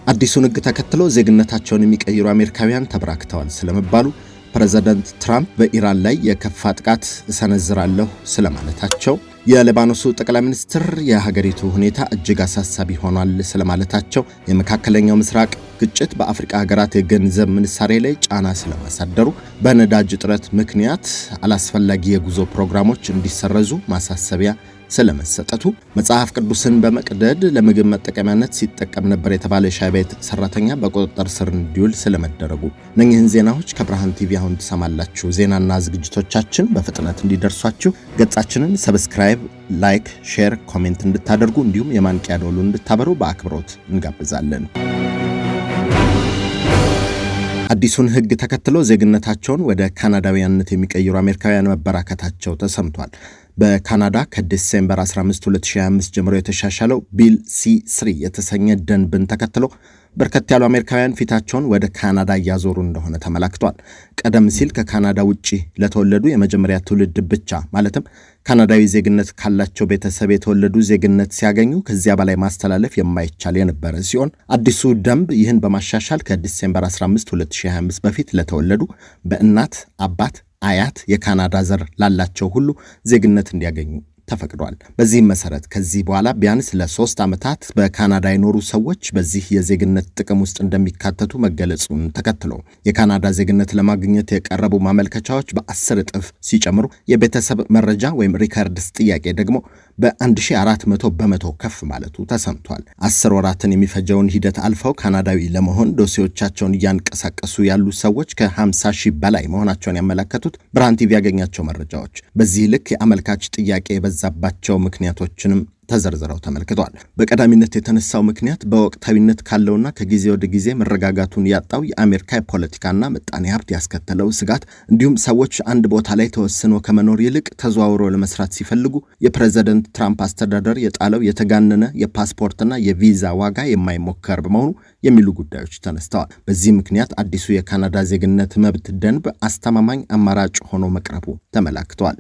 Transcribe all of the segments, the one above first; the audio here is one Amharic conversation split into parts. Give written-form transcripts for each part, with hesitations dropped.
አዲሱን ሕግ ተከትሎ ዜግነታቸውን የሚቀይሩ አሜሪካውያን ተበራክተዋል ስለመባሉ፣ ፕሬዝዳንት ትራምፕ በኢራን ላይ የከፋ ጥቃት እሰነዝራለሁ ስለማለታቸው፣ የሊባኖሱ ጠቅላይ ሚኒስትር የሀገሪቱ ሁኔታ እጅግ አሳሳቢ ሆኗል ስለማለታቸው፣ የመካከለኛው ምስራቅ ግጭት በአፍሪካ ሀገራት የገንዘብ ምንሳሬ ላይ ጫና ስለማሳደሩ፣ በነዳጅ እጥረት ምክንያት አላስፈላጊ የጉዞ ፕሮግራሞች እንዲሰረዙ ማሳሰቢያ ስለመሰጠቱ፣ መጽሐፍ ቅዱስን በመቅደድ ለምግብ መጠቀሚያነት ሲጠቀም ነበር የተባለ ሻይ ቤት ሰራተኛ በቁጥጥር ስር እንዲውል ስለመደረጉ፣ እነኚህን ዜናዎች ከብርሃን ቲቪ አሁን ትሰማላችሁ። ዜናና ዝግጅቶቻችን በፍጥነት እንዲደርሷችሁ ገጻችንን ሰብስክራይብ፣ ላይክ፣ ሼር፣ ኮሜንት እንድታደርጉ እንዲሁም የማንቂያ ደወሉን እንድታበሩ በአክብሮት እንጋብዛለን። አዲሱን ሕግ ተከትሎ ዜግነታቸውን ወደ ካናዳዊያነት የሚቀይሩ አሜሪካውያን መበራከታቸው ተሰምቷል። በካናዳ ከዲሴምበር 15 2025 ጀምሮ የተሻሻለው ቢል C3 የተሰኘ ደንብን ተከትሎ በርከት ያሉ አሜሪካውያን ፊታቸውን ወደ ካናዳ እያዞሩ እንደሆነ ተመላክቷል። ቀደም ሲል ከካናዳ ውጪ ለተወለዱ የመጀመሪያ ትውልድ ብቻ ማለትም ካናዳዊ ዜግነት ካላቸው ቤተሰብ የተወለዱ ዜግነት ሲያገኙ ከዚያ በላይ ማስተላለፍ የማይቻል የነበረ ሲሆን አዲሱ ደንብ ይህን በማሻሻል ከዲሴምበር 15 2025 በፊት ለተወለዱ በእናት አባት አያት የካናዳ ዘር ላላቸው ሁሉ ዜግነት እንዲያገኙ ተፈቅዷል። በዚህም መሰረት ከዚህ በኋላ ቢያንስ ለ3 ዓመታት በካናዳ የኖሩ ሰዎች በዚህ የዜግነት ጥቅም ውስጥ እንደሚካተቱ መገለጹን ተከትሎ የካናዳ ዜግነት ለማግኘት የቀረቡ ማመልከቻዎች በ10 እጥፍ ሲጨምሩ የቤተሰብ መረጃ ወይም ሪከርድስ ጥያቄ ደግሞ በ1400 በመቶ ከፍ ማለቱ ተሰምቷል። 10 ወራትን የሚፈጀውን ሂደት አልፈው ካናዳዊ ለመሆን ዶሴዎቻቸውን እያንቀሳቀሱ ያሉ ሰዎች ከ50 ሺህ በላይ መሆናቸውን ያመለከቱት ብርሃን ቲቪ ያገኛቸው መረጃዎች በዚህ ልክ የአመልካች ጥያቄ የበዛባቸው ምክንያቶችንም ተዘርዝረው ተመልክተዋል። በቀዳሚነት የተነሳው ምክንያት በወቅታዊነት ካለውና ከጊዜ ወደ ጊዜ መረጋጋቱን ያጣው የአሜሪካ ፖለቲካና ምጣኔ ሀብት ያስከተለው ስጋት እንዲሁም ሰዎች አንድ ቦታ ላይ ተወስኖ ከመኖር ይልቅ ተዘዋውሮ ለመስራት ሲፈልጉ የፕሬዝዳንት ትራምፕ አስተዳደር የጣለው የተጋነነ የፓስፖርትና የቪዛ ዋጋ የማይሞከር በመሆኑ የሚሉ ጉዳዮች ተነስተዋል። በዚህ ምክንያት አዲሱ የካናዳ ዜግነት መብት ደንብ አስተማማኝ አማራጭ ሆኖ መቅረቡ ተመላክቷል።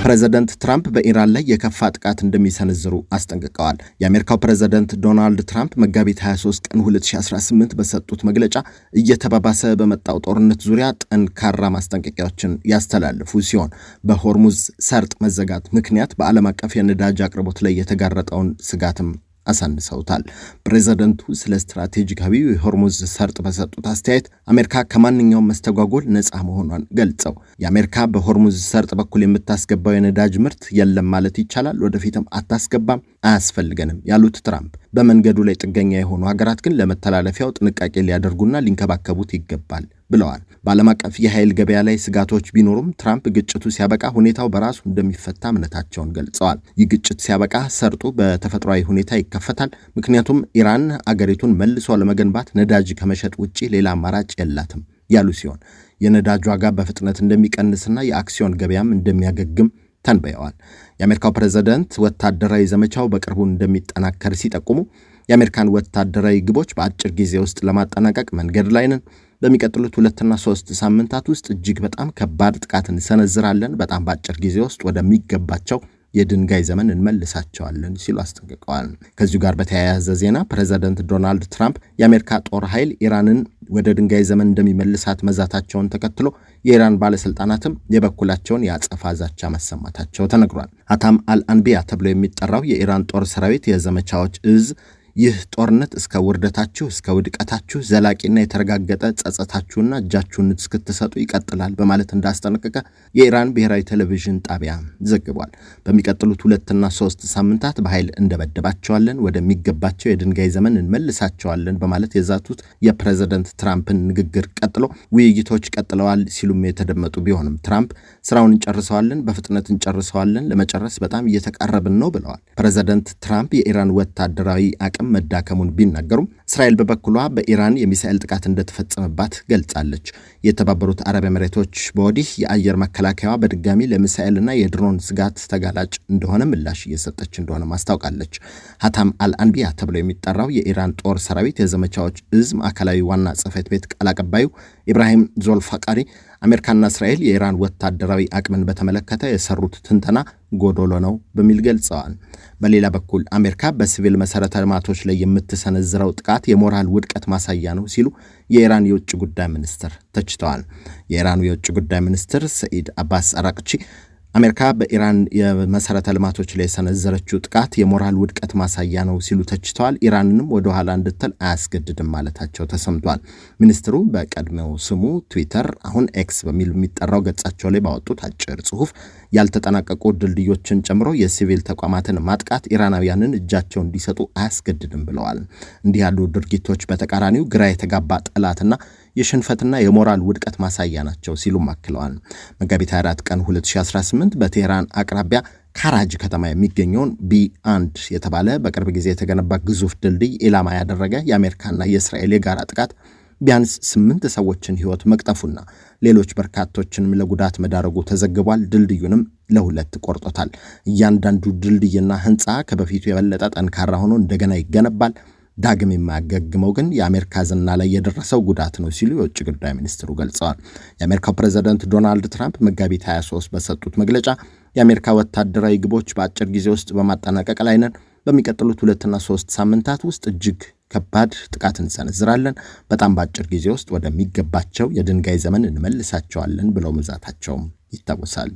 ፕሬዝዳንት ትራምፕ በኢራን ላይ የከፋ ጥቃት እንደሚሰነዝሩ አስጠንቅቀዋል። የአሜሪካው ፕሬዝዳንት ዶናልድ ትራምፕ መጋቢት 23 ቀን 2018 በሰጡት መግለጫ እየተባባሰ በመጣው ጦርነት ዙሪያ ጠንካራ ማስጠንቀቂያዎችን ያስተላልፉ ሲሆን በሆርሙዝ ሰርጥ መዘጋት ምክንያት በዓለም አቀፍ የነዳጅ አቅርቦት ላይ የተጋረጠውን ስጋትም አሳንሰውታል። ፕሬዝዳንቱ ስለ ስትራቴጂካዊው የሆርሙዝ ሰርጥ በሰጡት አስተያየት አሜሪካ ከማንኛውም መስተጓጎል ነፃ መሆኗን ገልጸው የአሜሪካ በሆርሙዝ ሰርጥ በኩል የምታስገባው የነዳጅ ምርት የለም ማለት ይቻላል፣ ወደፊትም አታስገባም፣ አያስፈልገንም ያሉት ትራምፕ በመንገዱ ላይ ጥገኛ የሆኑ ሀገራት ግን ለመተላለፊያው ጥንቃቄ ሊያደርጉና ሊንከባከቡት ይገባል ብለዋል። በዓለም አቀፍ የኃይል ገበያ ላይ ስጋቶች ቢኖሩም ትራምፕ ግጭቱ ሲያበቃ ሁኔታው በራሱ እንደሚፈታ እምነታቸውን ገልጸዋል። ይህ ግጭት ሲያበቃ ሰርጡ በተፈጥሯዊ ሁኔታ ይከፈታል፣ ምክንያቱም ኢራን አገሪቱን መልሶ ለመገንባት ነዳጅ ከመሸጥ ውጪ ሌላ አማራጭ የላትም ያሉ ሲሆን የነዳጅ ዋጋ በፍጥነት እንደሚቀንስና የአክሲዮን ገበያም እንደሚያገግም ተንበየዋል። የአሜሪካው ፕሬዝዳንት ወታደራዊ ዘመቻው በቅርቡ እንደሚጠናከር ሲጠቁሙ የአሜሪካን ወታደራዊ ግቦች በአጭር ጊዜ ውስጥ ለማጠናቀቅ መንገድ ላይ ነን፣ በሚቀጥሉት 2 እና 3 ሳምንታት ውስጥ እጅግ በጣም ከባድ ጥቃት እንሰነዝራለን፣ በጣም በአጭር ጊዜ ውስጥ ወደሚገባቸው የድንጋይ ዘመን እንመልሳቸዋለን ሲሉ አስጠንቅቀዋል። ከዚሁ ጋር በተያያዘ ዜና ፕሬዝዳንት ዶናልድ ትራምፕ የአሜሪካ ጦር ኃይል ኢራንን ወደ ድንጋይ ዘመን እንደሚመልሳት መዛታቸውን ተከትሎ የኢራን ባለስልጣናትም የበኩላቸውን የአጸፋ ዛቻ መሰማታቸው ተነግሯል። ሀታም አልአንቢያ ተብሎ የሚጠራው የኢራን ጦር ሰራዊት የዘመቻዎች እዝ ይህ ጦርነት እስከ ውርደታችሁ እስከ ውድቀታችሁ ዘላቂና የተረጋገጠ ጸጸታችሁና እጃችሁን እስክትሰጡ ይቀጥላል በማለት እንዳስጠነቀቀ የኢራን ብሔራዊ ቴሌቪዥን ጣቢያ ዘግቧል። በሚቀጥሉት 2 እና 3 ሳምንታት በኃይል እንደበደባቸዋለን፣ ወደሚገባቸው የድንጋይ ዘመን እንመልሳቸዋለን በማለት የዛቱት የፕሬዝዳንት ትራምፕን ንግግር ቀጥሎ ውይይቶች ቀጥለዋል ሲሉም የተደመጡ ቢሆንም ትራምፕ ስራውን እንጨርሰዋለን፣ በፍጥነት እንጨርሰዋለን፣ ለመጨረስ በጣም እየተቃረብን ነው ብለዋል። ፕሬዝዳንት ትራምፕ የኢራን ወታደራዊ አቅም መዳከሙን ቢናገሩም እስራኤል በበኩሏ በኢራን የሚሳኤል ጥቃት እንደተፈጸመባት ገልጻለች። የተባበሩት አረብ ኤሚሬቶች በወዲህ የአየር መከላከያዋ በድጋሚ ለሚሳኤልና የድሮን ስጋት ተጋላጭ እንደሆነ ምላሽ እየሰጠች እንደሆነ ማስታወቃለች። ሀታም አልአንቢያ ተብሎ የሚጠራው የኢራን ጦር ሰራዊት የዘመቻዎች እዝ ማዕከላዊ ዋና ጽሕፈት ቤት ቃል አቀባዩ ኢብራሂም ዞልፋቃሪ አሜሪካና እስራኤል የኢራን ወታደራዊ አቅምን በተመለከተ የሰሩት ትንተና ጎዶሎ ነው በሚል ገልጸዋል። በሌላ በኩል አሜሪካ በሲቪል መሰረተ ልማቶች ላይ የምትሰነዝረው ጥቃት የሞራል ውድቀት ማሳያ ነው ሲሉ የኢራን የውጭ ጉዳይ ሚኒስትር ተችተዋል። የኢራኑ የውጭ ጉዳይ ሚኒስትር ሰኢድ አባስ አራቅቺ አሜሪካ በኢራን የመሰረተ ልማቶች ላይ የሰነዘረችው ጥቃት የሞራል ውድቀት ማሳያ ነው ሲሉ ተችተዋል። ኢራንንም ወደ ኋላ እንድትል አያስገድድም ማለታቸው ተሰምቷል። ሚኒስትሩ በቀድሞው ስሙ ትዊተር አሁን ኤክስ በሚል የሚጠራው ገጻቸው ላይ ባወጡት አጭር ጽሑፍ ያልተጠናቀቁ ድልድዮችን ጨምሮ የሲቪል ተቋማትን ማጥቃት ኢራናውያንን እጃቸው እንዲሰጡ አያስገድድም ብለዋል። እንዲህ ያሉ ድርጊቶች በተቃራኒው ግራ የተጋባ ጠላትና የሽንፈትና የሞራል ውድቀት ማሳያ ናቸው ሲሉም አክለዋል። መጋቢት 24 ቀን 2018 በቴህራን አቅራቢያ ካራጅ ከተማ የሚገኘውን B1 የተባለ በቅርብ ጊዜ የተገነባ ግዙፍ ድልድይ ኢላማ ያደረገ የአሜሪካና የእስራኤል የጋራ ጥቃት ቢያንስ 8 ሰዎችን ሕይወት መቅጠፉና ሌሎች በርካቶችንም ለጉዳት መዳረጉ ተዘግቧል። ድልድዩንም ለሁለት ቆርጦታል። እያንዳንዱ ድልድይና ሕንፃ ከበፊቱ የበለጠ ጠንካራ ሆኖ እንደገና ይገነባል። ዳግም የማያገግመው ግን የአሜሪካ ዝና ላይ የደረሰው ጉዳት ነው ሲሉ የውጭ ጉዳይ ሚኒስትሩ ገልጸዋል። የአሜሪካው ፕሬዝዳንት ዶናልድ ትራምፕ መጋቢት 23 በሰጡት መግለጫ የአሜሪካ ወታደራዊ ግቦች በአጭር ጊዜ ውስጥ በማጠናቀቅ ላይ ነን። በሚቀጥሉት 2 እና 3 ሳምንታት ውስጥ እጅግ ከባድ ጥቃት እንሰነዝራለን። በጣም በአጭር ጊዜ ውስጥ ወደሚገባቸው የድንጋይ ዘመን እንመልሳቸዋለን ብለው መዛታቸውም ይታወሳል።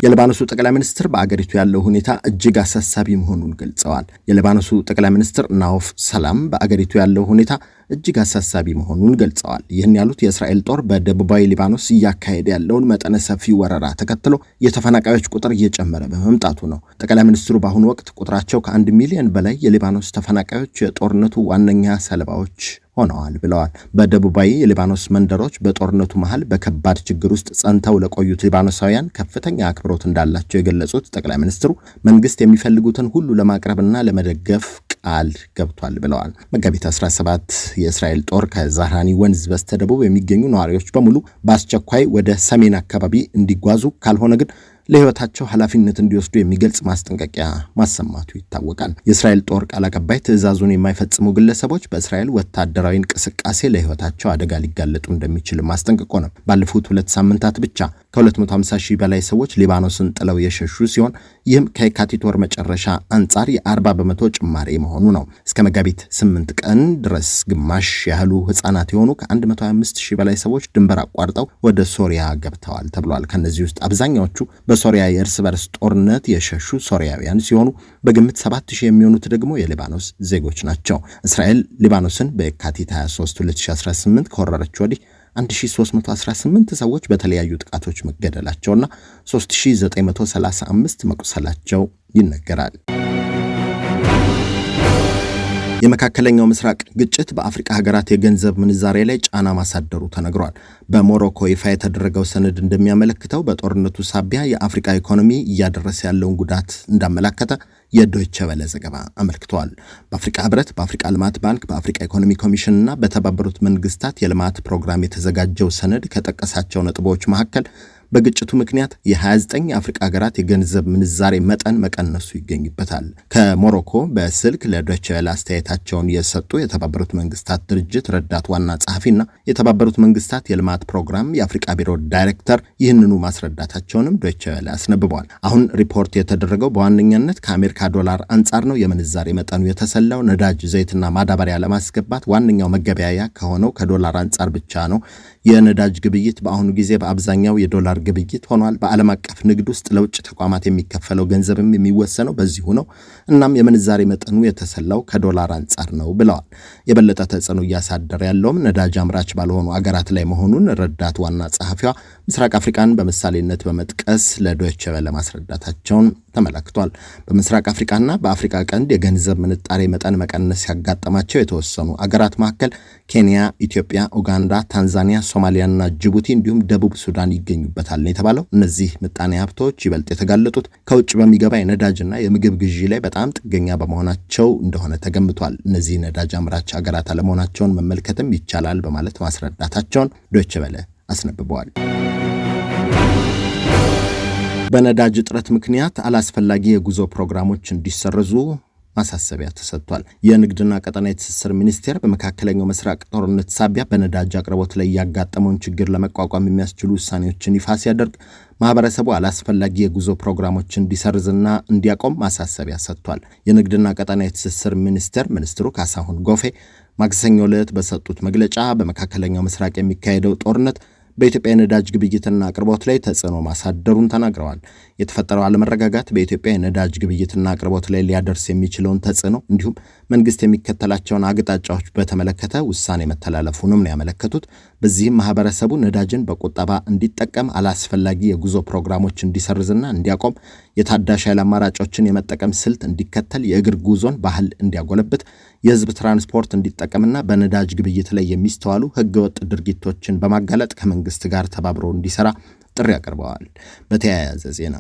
የሊባኖሱ ጠቅላይ ሚኒስትር በአገሪቱ ያለው ሁኔታ እጅግ አሳሳቢ መሆኑን ገልጸዋል። የሊባኖሱ ጠቅላይ ሚኒስትር ናውፍ ሰላም በአገሪቱ ያለው ሁኔታ እጅግ አሳሳቢ መሆኑን ገልጸዋል። ይህን ያሉት የእስራኤል ጦር በደቡባዊ ሊባኖስ እያካሄደ ያለውን መጠነ ሰፊ ወረራ ተከትሎ የተፈናቃዮች ቁጥር እየጨመረ በመምጣቱ ነው። ጠቅላይ ሚኒስትሩ በአሁኑ ወቅት ቁጥራቸው ከ1 ሚሊዮን በላይ የሊባኖስ ተፈናቃዮች የጦርነቱ ዋነኛ ሰለባዎች ሆነዋል ብለዋል። በደቡባዊ የሊባኖስ መንደሮች በጦርነቱ መሃል በከባድ ችግር ውስጥ ጸንተው ለቆዩት ሊባኖሳውያን ከፍተኛ አክብሮት እንዳላቸው የገለጹት ጠቅላይ ሚኒስትሩ መንግስት የሚፈልጉትን ሁሉ ለማቅረብና ለመደገፍ ቃል ገብቷል ብለዋል። መጋቢት 17 የእስራኤል ጦር ከዛህራኒ ወንዝ በስተደቡብ የሚገኙ ነዋሪዎች በሙሉ በአስቸኳይ ወደ ሰሜን አካባቢ እንዲጓዙ ካልሆነ ግን ለህይወታቸው ኃላፊነት እንዲወስዱ የሚገልጽ ማስጠንቀቂያ ማሰማቱ ይታወቃል። የእስራኤል ጦር ቃል አቀባይ ትዕዛዙን የማይፈጽሙ ግለሰቦች በእስራኤል ወታደራዊ እንቅስቃሴ ለህይወታቸው አደጋ ሊጋለጡ እንደሚችል ማስጠንቀቆ ነው። ባለፉት 2 ሳምንታት ብቻ ከ250 ሺህ በላይ ሰዎች ሊባኖስን ጥለው የሸሹ ሲሆን ይህም ከየካቲት ወር መጨረሻ አንጻር የ40 በመቶ ጭማሪ መሆኑ ነው። እስከ መጋቢት 8 ቀን ድረስ ግማሽ ያህሉ ህፃናት የሆኑ ከ125 ሺህ በላይ ሰዎች ድንበር አቋርጠው ወደ ሶሪያ ገብተዋል ተብሏል። ከነዚህ ውስጥ አብዛኛዎቹ በሶሪያ የእርስ በርስ ጦርነት የሸሹ ሶሪያውያን ሲሆኑ በግምት 7000 የሚሆኑት ደግሞ የሊባኖስ ዜጎች ናቸው። እስራኤል ሊባኖስን በየካቲት 23 2018 ከወረረች ወዲህ 1318 ሰዎች በተለያዩ ጥቃቶች መገደላቸውና 3935 መቁሰላቸው ይነገራል። የመካከለኛው ምስራቅ ግጭት በአፍሪካ ሀገራት የገንዘብ ምንዛሬ ላይ ጫና ማሳደሩ ተነግሯል። በሞሮኮ ይፋ የተደረገው ሰነድ እንደሚያመለክተው በጦርነቱ ሳቢያ የአፍሪካ ኢኮኖሚ እያደረሰ ያለውን ጉዳት እንዳመለከተ የዶይቼ ቬለ ዘገባ አመልክቷል። በአፍሪካ ህብረት፣ በአፍሪካ ልማት ባንክ፣ በአፍሪካ ኢኮኖሚ ኮሚሽን እና በተባበሩት መንግስታት የልማት ፕሮግራም የተዘጋጀው ሰነድ ከጠቀሳቸው ነጥቦች መካከል በግጭቱ ምክንያት የ29 የአፍሪካ ሀገራት የገንዘብ ምንዛሬ መጠን መቀነሱ ይገኝበታል። ከሞሮኮ በስልክ ለዶይቼ ቬለ አስተያየታቸውን የሰጡ የተባበሩት መንግስታት ድርጅት ረዳት ዋና ጸሐፊና የተባበሩት መንግስታት የልማት ፕሮግራም የአፍሪካ ቢሮ ዳይሬክተር ይህንኑ ማስረዳታቸውንም ዶይቼ ቬለ አስነብቧል። አሁን ሪፖርት የተደረገው በዋነኛነት ከአሜሪካ ዶላር አንጻር ነው። የምንዛሬ መጠኑ የተሰላው ነዳጅ፣ ዘይትና ማዳበሪያ ለማስገባት ዋነኛው መገበያያ ከሆነው ከዶላር አንጻር ብቻ ነው። የነዳጅ ግብይት በአሁኑ ጊዜ በአብዛኛው የዶላር ግብይት ሆኗል። በዓለም አቀፍ ንግድ ውስጥ ለውጭ ተቋማት የሚከፈለው ገንዘብም የሚወሰነው በዚሁ ነው። እናም የምንዛሬ መጠኑ የተሰላው ከዶላር አንጻር ነው ብለዋል። የበለጠ ተጽዕኖ እያሳደረ ያለውም ነዳጅ አምራች ባልሆኑ አገራት ላይ መሆኑን ረዳት ዋና ጸሐፊዋ ምስራቅ አፍሪካን በምሳሌነት በመጥቀስ ለዶይቼ ቬለ ማስረዳታቸውን ተመላክቷል። በምስራቅ አፍሪካና በአፍሪካ ቀንድ የገንዘብ ምንጣሬ መጠን መቀነስ ያጋጠማቸው የተወሰኑ አገራት መካከል ኬንያ፣ ኢትዮጵያ፣ ኡጋንዳ፣ ታንዛኒያ፣ ሶማሊያና ጅቡቲ እንዲሁም ደቡብ ሱዳን ይገኙበታል ነው የተባለው። እነዚህ ምጣኔ ሀብቶች ይበልጥ የተጋለጡት ከውጭ በሚገባ የነዳጅና የምግብ ግዢ ላይ በጣም ጥገኛ በመሆናቸው እንደሆነ ተገምቷል። እነዚህ ነዳጅ አምራች አገራት አለመሆናቸውን መመልከትም ይቻላል በማለት ማስረዳታቸውን ዶይቼ ቬለ አስነብበዋል። በነዳጅ እጥረት ምክንያት አላስፈላጊ የጉዞ ፕሮግራሞች እንዲሰረዙ ማሳሰቢያ ተሰጥቷል። የንግድና ቀጠናዊ ትስስር ሚኒስቴር በመካከለኛው ምስራቅ ጦርነት ሳቢያ በነዳጅ አቅርቦት ላይ ያጋጠመውን ችግር ለመቋቋም የሚያስችሉ ውሳኔዎችን ይፋ ሲያደርግ ማህበረሰቡ አላስፈላጊ የጉዞ ፕሮግራሞችን እንዲሰርዝና እንዲያቆም ማሳሰቢያ ሰጥቷል። የንግድና ቀጠናዊ ትስስር ሚኒስትሩ ካሳሁን ጎፌ ማክሰኞ ዕለት በሰጡት መግለጫ በመካከለኛው ምስራቅ የሚካሄደው ጦርነት በኢትዮጵያ የነዳጅ ግብይትና አቅርቦት ላይ ተጽዕኖ ማሳደሩን ተናግረዋል። የተፈጠረው አለመረጋጋት በኢትዮጵያ የነዳጅ ግብይትና አቅርቦት ላይ ሊያደርስ የሚችለውን ተጽዕኖ እንዲሁም መንግስት የሚከተላቸውን አቅጣጫዎች በተመለከተ ውሳኔ መተላለፉንም ነው ያመለከቱት። በዚህም ማህበረሰቡ ነዳጅን በቁጠባ እንዲጠቀም፣ አላስፈላጊ የጉዞ ፕሮግራሞች እንዲሰርዝና እንዲያቆም፣ የታዳሽ ኃይል አማራጮችን የመጠቀም ስልት እንዲከተል፣ የእግር ጉዞን ባህል እንዲያጎለብት፣ የህዝብ ትራንስፖርት እንዲጠቀምና በነዳጅ ግብይት ላይ የሚስተዋሉ ህገወጥ ድርጊቶችን በማጋለጥ ከመንግስት ጋር ተባብሮ እንዲሰራ ጥሪ አቅርበዋል። በተያያዘ ዜና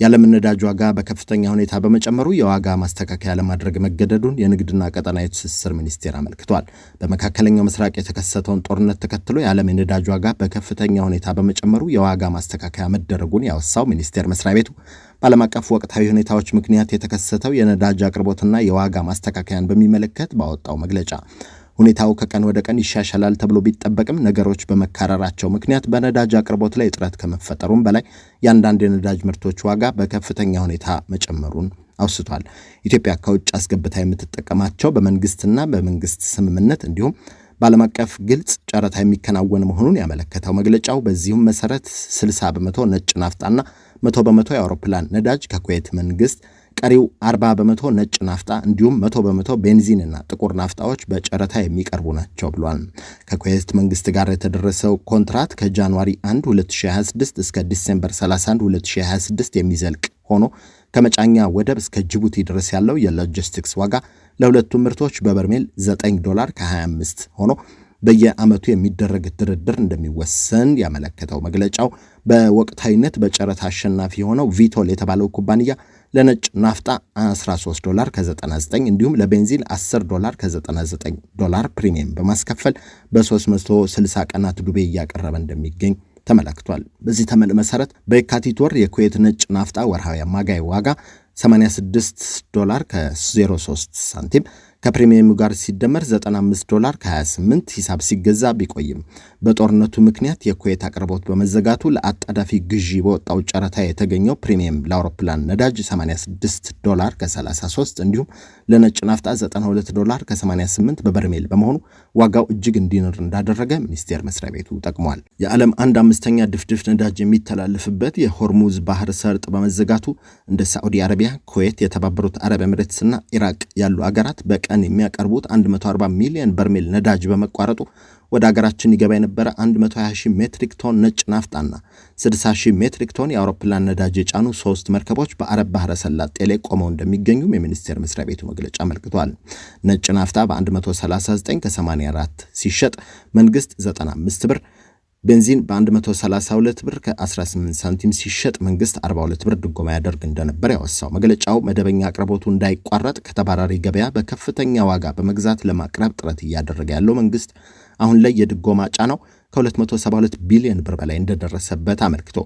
የዓለም ነዳጅ ዋጋ በከፍተኛ ሁኔታ በመጨመሩ የዋጋ ማስተካከያ ለማድረግ መገደዱን የንግድና ቀጠናዊ ትስስር ሚኒስቴር አመልክቷል። በመካከለኛው ምስራቅ የተከሰተውን ጦርነት ተከትሎ የዓለም የነዳጅ ዋጋ በከፍተኛ ሁኔታ በመጨመሩ የዋጋ ማስተካከያ መደረጉን ያወሳው ሚኒስቴር መስሪያ ቤቱ በዓለም አቀፍ ወቅታዊ ሁኔታዎች ምክንያት የተከሰተው የነዳጅ አቅርቦትና የዋጋ ማስተካከያን በሚመለከት ባወጣው መግለጫ ሁኔታው ከቀን ወደ ቀን ይሻሻላል ተብሎ ቢጠበቅም ነገሮች በመካረራቸው ምክንያት በነዳጅ አቅርቦት ላይ እጥረት ከመፈጠሩም በላይ የአንዳንድ የነዳጅ ምርቶች ዋጋ በከፍተኛ ሁኔታ መጨመሩን አውስቷል። ኢትዮጵያ ከውጭ አስገብታ የምትጠቀማቸው በመንግስትና በመንግስት ስምምነት እንዲሁም በዓለም አቀፍ ግልጽ ጨረታ የሚከናወን መሆኑን ያመለከተው መግለጫው በዚሁም መሰረት 60 በመቶ ነጭ ናፍጣና 100 በመቶ የአውሮፕላን ነዳጅ ከኩዌት መንግስት፣ ቀሪው 40 በመቶ ነጭ ናፍጣ እንዲሁም 100 በመቶ ቤንዚንና ጥቁር ናፍጣዎች በጨረታ የሚቀርቡ ናቸው ብሏል። ከኩዌት መንግስት ጋር የተደረሰው ኮንትራት ከጃንዋሪ 1 2026 እስከ ዲሴምበር 31 2026 የሚዘልቅ ሆኖ ከመጫኛ ወደብ እስከ ጅቡቲ ድረስ ያለው የሎጂስቲክስ ዋጋ ለሁለቱም ምርቶች በበርሜል $9 ከ25 ሆኖ በየዓመቱ የሚደረግ ድርድር እንደሚወሰን ያመለከተው መግለጫው በወቅታዊነት በጨረታ አሸናፊ የሆነው ቪቶል የተባለው ኩባንያ ለነጭ ናፍጣ $13 ከ99 እንዲሁም ለቤንዚን $10 ከ99 ፕሪሚየም በማስከፈል በ360 ቀናት ዱቤ እያቀረበ እንደሚገኝ ተመላክቷል። በዚህ ተመን መሰረት በየካቲት ወር የኩዌት ነጭ ናፍጣ ወርሃዊ አማጋይ ዋጋ $86 ከ03 ሳንቲም ከፕሪሚየሙ ጋር ሲደመር $95 ከ28 ሂሳብ ሲገዛ ቢቆይም በጦርነቱ ምክንያት የኩዌት አቅርቦት በመዘጋቱ ለአጣዳፊ ግዢ በወጣው ጨረታ የተገኘው ፕሪሚየም ለአውሮፕላን ነዳጅ $86 ከ33 እንዲሁም ለነጭ ናፍጣ $92 ከ88 በበርሜል በመሆኑ ዋጋው እጅግ እንዲንር እንዳደረገ ሚኒስቴር መስሪያ ቤቱ ጠቅሟል። የዓለም 1/5 ድፍድፍ ነዳጅ የሚተላለፍበት የሆርሙዝ ባህር ሰርጥ በመዘጋቱ እንደ ሳዑዲ አረቢያ፣ ኩዌት፣ የተባበሩት አረብ ኤምሬትስና ኢራቅ ያሉ አገራት በቀን የሚያቀርቡት 140 ሚሊዮን በርሜል ነዳጅ በመቋረጡ ወደ አገራችን ይገባ የነበረ 120,000 ሜትሪክ ቶን ነጭ ናፍጣና 60,000 ሜትሪክ ቶን የአውሮፕላን ነዳጅ የጫኑ 3 መርከቦች በአረብ ባህረ ሰላጤ ላይ ቆመው እንደሚገኙም የሚኒስቴር መስሪያ ቤቱ መግለጫ አመልክቷል። ነጭ ናፍጣ በ139 ከ84 ሲሸጥ መንግስት 95 ብር፣ ቤንዚን በ132 ብር ከ18 ሳንቲም ሲሸጥ መንግስት 42 ብር ድጎማ ያደርግ እንደነበር ያወሳው መግለጫው መደበኛ አቅርቦቱ እንዳይቋረጥ ከተባራሪ ገበያ በከፍተኛ ዋጋ በመግዛት ለማቅረብ ጥረት እያደረገ ያለው መንግስት አሁን ላይ የድጎማ ጫናው ከ272 ቢሊዮን ብር በላይ እንደደረሰበት አመልክቶ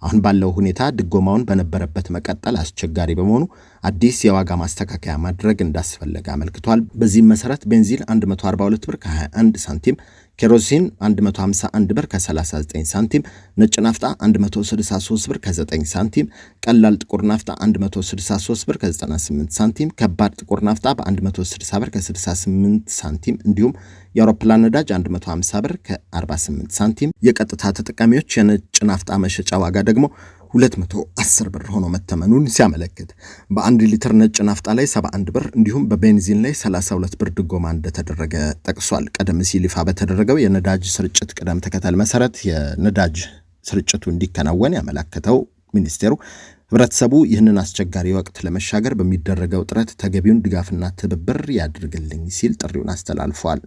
አሁን ባለው ሁኔታ ድጎማውን በነበረበት መቀጠል አስቸጋሪ በመሆኑ አዲስ የዋጋ ማስተካከያ ማድረግ እንዳስፈለገ አመልክቷል። በዚህም መሰረት ቤንዚን 142 ብር ከ21 ሳንቲም፣ ኬሮሲን 151 ብር ከ39 ሳንቲም፣ ነጭ ናፍጣ 163 ብር ከ9 ሳንቲም፣ ቀላል ጥቁር ናፍጣ 163 ብር ከ98 ሳንቲም፣ ከባድ ጥቁር ናፍጣ በ160 ብር ከ68 ሳንቲም እንዲሁም የአውሮፕላን ነዳጅ 150 ብር ከ48 ሳንቲም። የቀጥታ ተጠቃሚዎች የነጭ ናፍጣ መሸጫ ዋጋ ደግሞ 210 ብር ሆኖ መተመኑን ሲያመለክት በ1 ሊትር ነጭ ናፍጣ ላይ 71 ብር እንዲሁም በቤንዚን ላይ 32 ብር ድጎማ እንደተደረገ ጠቅሷል። ቀደም ሲል ይፋ በተደረገው የነዳጅ ስርጭት ቅደም ተከተል መሰረት የነዳጅ ስርጭቱ እንዲከናወን ያመለከተው ሚኒስቴሩ ህብረተሰቡ ይህንን አስቸጋሪ ወቅት ለመሻገር በሚደረገው ጥረት ተገቢውን ድጋፍና ትብብር ያድርግልኝ ሲል ጥሪውን አስተላልፏል።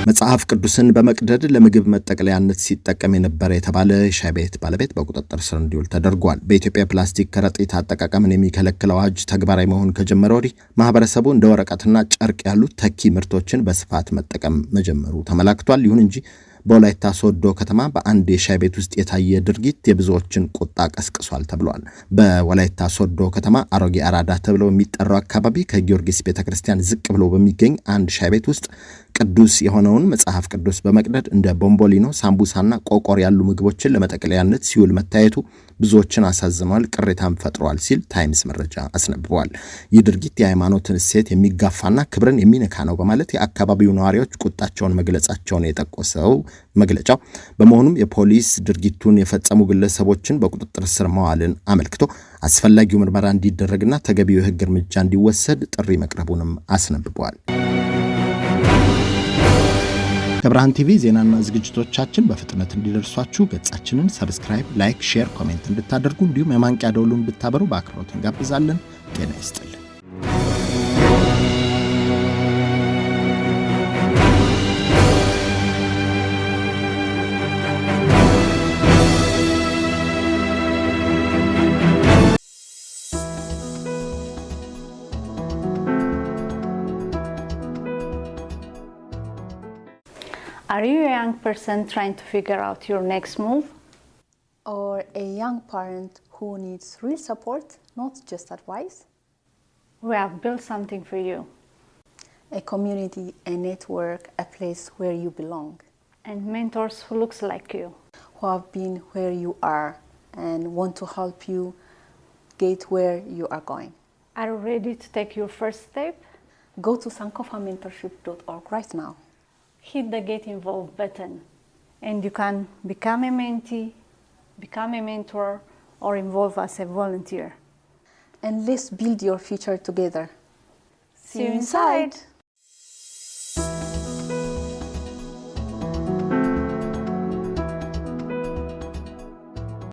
መጽሐፍ ቅዱስን በመቅደድ ለምግብ መጠቅለያነት ሲጠቀም የነበረ የተባለ ሻይ ቤት ባለቤት በቁጥጥር ስር እንዲውል ተደርጓል። በኢትዮጵያ ፕላስቲክ ከረጢት አጠቃቀምን የሚከለክለው አዋጅ ተግባራዊ መሆን ከጀመረ ወዲህ ማህበረሰቡ እንደ ወረቀትና ጨርቅ ያሉ ተኪ ምርቶችን በስፋት መጠቀም መጀመሩ ተመላክቷል። ይሁን እንጂ በወላይታ ሶዶ ከተማ በአንድ የሻይ ቤት ውስጥ የታየ ድርጊት የብዙዎችን ቁጣ ቀስቅሷል ተብሏል። በወላይታ ሶዶ ከተማ አሮጌ አራዳ ተብሎ የሚጠራው አካባቢ ከጊዮርጊስ ቤተክርስቲያን ዝቅ ብሎ በሚገኝ አንድ ሻይ ቤት ውስጥ ቅዱስ የሆነውን መጽሐፍ ቅዱስ በመቅደድ እንደ ቦምቦሊኖ፣ ሳምቡሳና ቆቆር ያሉ ምግቦችን ለመጠቅለያነት ሲውል መታየቱ ብዙዎችን አሳዝኗል፣ ቅሬታም ፈጥሯል ሲል ታይምስ መረጃ አስነብቧል። ይህ ድርጊት የሃይማኖትን እሴት የሚጋፋና ክብርን የሚነካ ነው በማለት የአካባቢው ነዋሪዎች ቁጣቸውን መግለጻቸውን የጠቆሰው መግለጫው በመሆኑም የፖሊስ ድርጊቱን የፈጸሙ ግለሰቦችን በቁጥጥር ስር መዋልን አመልክቶ አስፈላጊው ምርመራ እንዲደረግና ተገቢው የሕግ እርምጃ እንዲወሰድ ጥሪ መቅረቡንም አስነብቧል። ከብርሃን ቲቪ ዜናና ዝግጅቶቻችን በፍጥነት እንዲደርሷችሁ ገጻችንን ሰብስክራይብ፣ ላይክ፣ ሼር፣ ኮሜንት እንድታደርጉ እንዲሁም የማንቂያ ደወሉን ብታበሩ በአክብሮት እንጋብዛለን። ጤና ይስጥልን። Are you a young person trying to figure out your next move? Or a young parent who needs real support, not just advice? We have built something for you. A community, a network, a place where you belong. And mentors who looks like you. Who have been where you are and want to help you get where you are going. Are you ready to take your first step? Go to sankofamentorship.org right now. Hit the Get Involved button and you can become a mentee, become a mentor, or involve as a volunteer. And let's build your future together. See you inside!